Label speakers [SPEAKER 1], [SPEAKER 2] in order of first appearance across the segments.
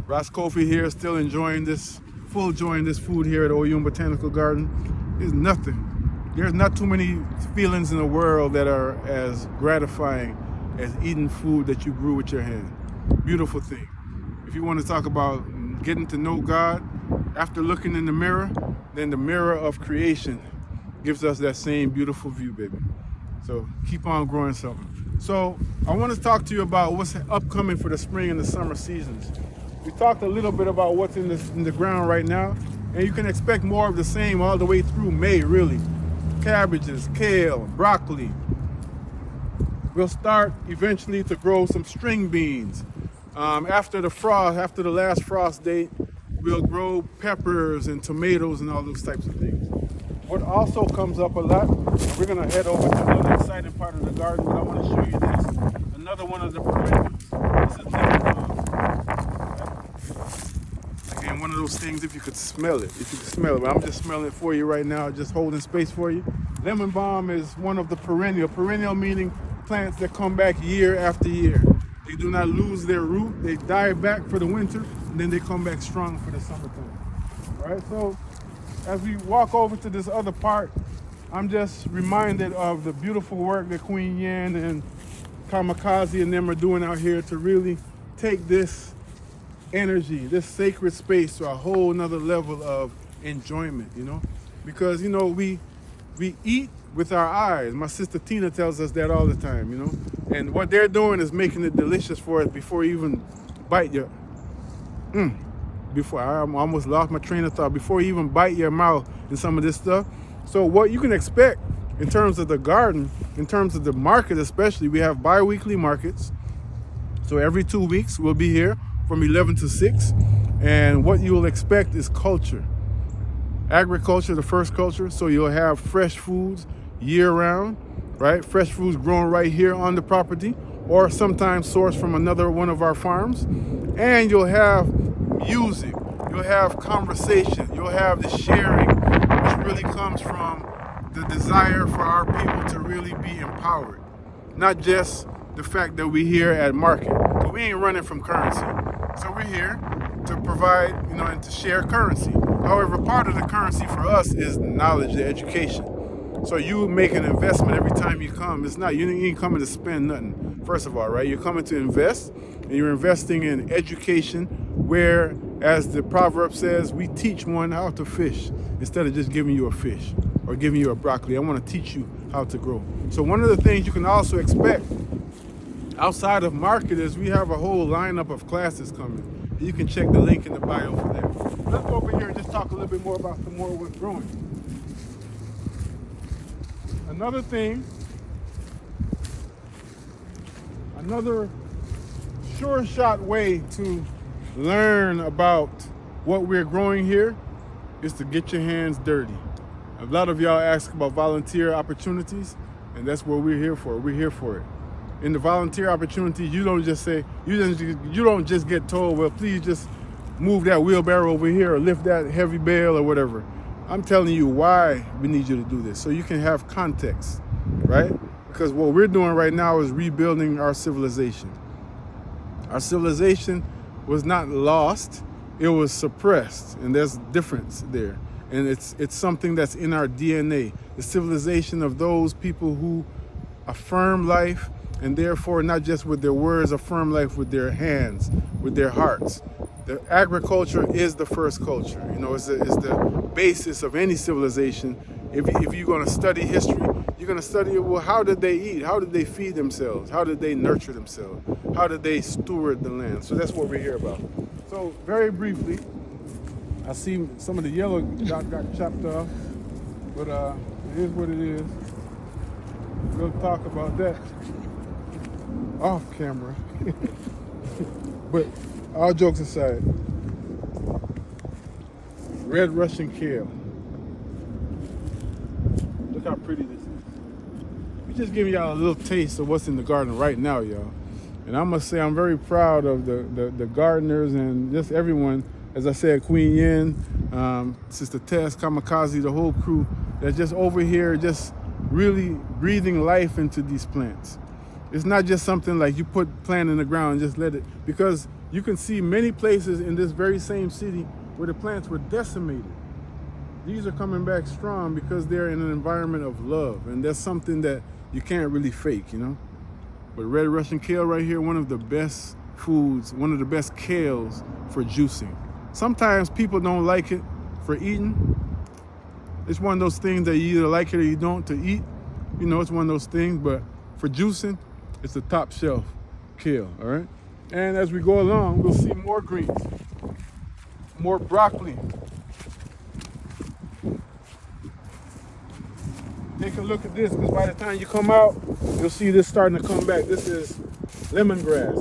[SPEAKER 1] Ross Kofi here, still enjoying this food here at Oyun Botanical Garden. There's not too many feelings in the world that are as gratifying as eating food that you grew with your hand. Beautiful thing. If you want to talk about getting to know God, after looking in the mirror, then the mirror of creation gives us that same beautiful view, baby. So keep on growing something. So I want to talk to you about what's upcoming for the spring and the summer seasons. We talked a little bit about what's in the ground right now, and you can expect more of the same all the way through May, really. Cabbages, kale, broccoli. We'll start eventually to grow some string beans. After the last frost date, we'll grow peppers and tomatoes and all those types of things. What also comes up a lot, and we're gonna head over to another exciting part of the garden, but I want to show you this. Another one of the perennials. This is lemon balm. Again, one of those things, if you could smell it, but I'm just smelling it for you right now, just holding space for you. Lemon balm is one of the perennial meaning plants that come back year after year. They do not lose their root, they die back for the winter, and then they come back strong for the summertime. All right, so as we walk over to this other part, I'm just reminded of the beautiful work that Queen Yan and Kamikaze and them are doing out here to really take this energy, this sacred space to a whole nother level of enjoyment, because, we eat with our eyes. My sister Tina tells us that all the time, and what they're doing is making it delicious for us before you even bite your, before I almost lost my train of thought, before you even bite your mouth in some of this stuff. So what you can expect in terms of the garden, in terms of the market especially, we have bi-weekly markets. So every 2 weeks we'll be here from 11 to 6. And what you will expect is culture. Agriculture, the first culture. So you'll have fresh foods year round, right? Fresh foods grown right here on the property, or sometimes sourced from another one of our farms. And you'll have music, you'll have conversation, you'll have the sharing, which really comes from the desire for our people to really be empowered. Not just the fact that we're here at market, but we ain't running from currency. So we're here to provide, and to share currency. However, part of the currency for us is knowledge, the education. So you make an investment every time you come. You ain't coming to spend nothing, first of all, right? You're coming to invest, and you're investing in education where, as the proverb says, we teach one how to fish instead of just giving you a fish or giving you a broccoli. I want to teach you how to grow. So one of the things you can also expect outside of market is we have a whole lineup of classes coming. You can check the link in the bio for that. Let's go over here and just talk a little bit more about some more of what's growing. Another thing, another sure shot way to learn about what we're growing here is to get your hands dirty. A lot of y'all ask about volunteer opportunities, and that's what we're here for. We're here for it. In the volunteer opportunities, you don't just get told, well, please just move that wheelbarrow over here or lift that heavy bale or whatever. I'm telling you why we need you to do this, so you can have context, right? Because what we're doing right now is rebuilding our civilization. Our civilization was not lost, it was suppressed, and there's a difference there. And it's something that's in our DNA, the civilization of those people who affirm life, and therefore not just with their words, affirm life with their hands, with their hearts. The agriculture is the first culture. It's the basis of any civilization. If you're going to study history, you're going to study, well, how did they eat? How did they feed themselves? How did they nurture themselves? How did they steward the land? So that's what we're here about. So very briefly, I see some of the yellow got chopped off, but it is what it is. We'll talk about that off camera. But all jokes aside, red Russian kale. Look how pretty this is. We're just giving y'all a little taste of what's in the garden right now, y'all. And I must say I'm very proud of the gardeners and just everyone. As I said, Queen Yin, Sister Tess, Kamikaze, the whole crew that's just over here just really breathing life into these plants. It's not just something like you plant in the ground and just let it, because you can see many places in this very same city where the plants were decimated. These are coming back strong because they're in an environment of love, and that's something that you can't really fake, you know? But red Russian kale right here, one of the best foods, one of the best kales for juicing. Sometimes people don't like it for eating. It's one of those things that you either like it or you don't to eat. You know, it's one of those things, but for juicing, it's the top shelf kale, all right? And as we go along, we'll see more greens, more broccoli. Take a look at this, because by the time you come out, you'll see this starting to come back. This is lemongrass.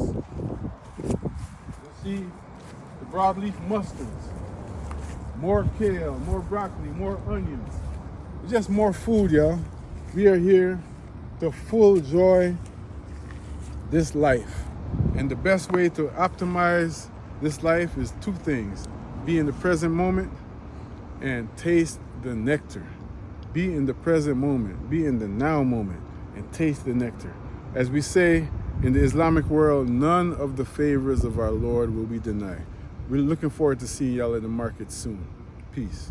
[SPEAKER 1] You'll see the broadleaf mustards. More kale, more broccoli, more onions. It's just more food, y'all. We are here to full enjoy this life. And the best way to optimize this life is two things. Be in the present moment and taste the nectar. Be in the present moment, be in the now moment, and taste the nectar. As we say in the Islamic world, none of the favors of our Lord will be denied. We're looking forward to seeing y'all in the market soon. Peace.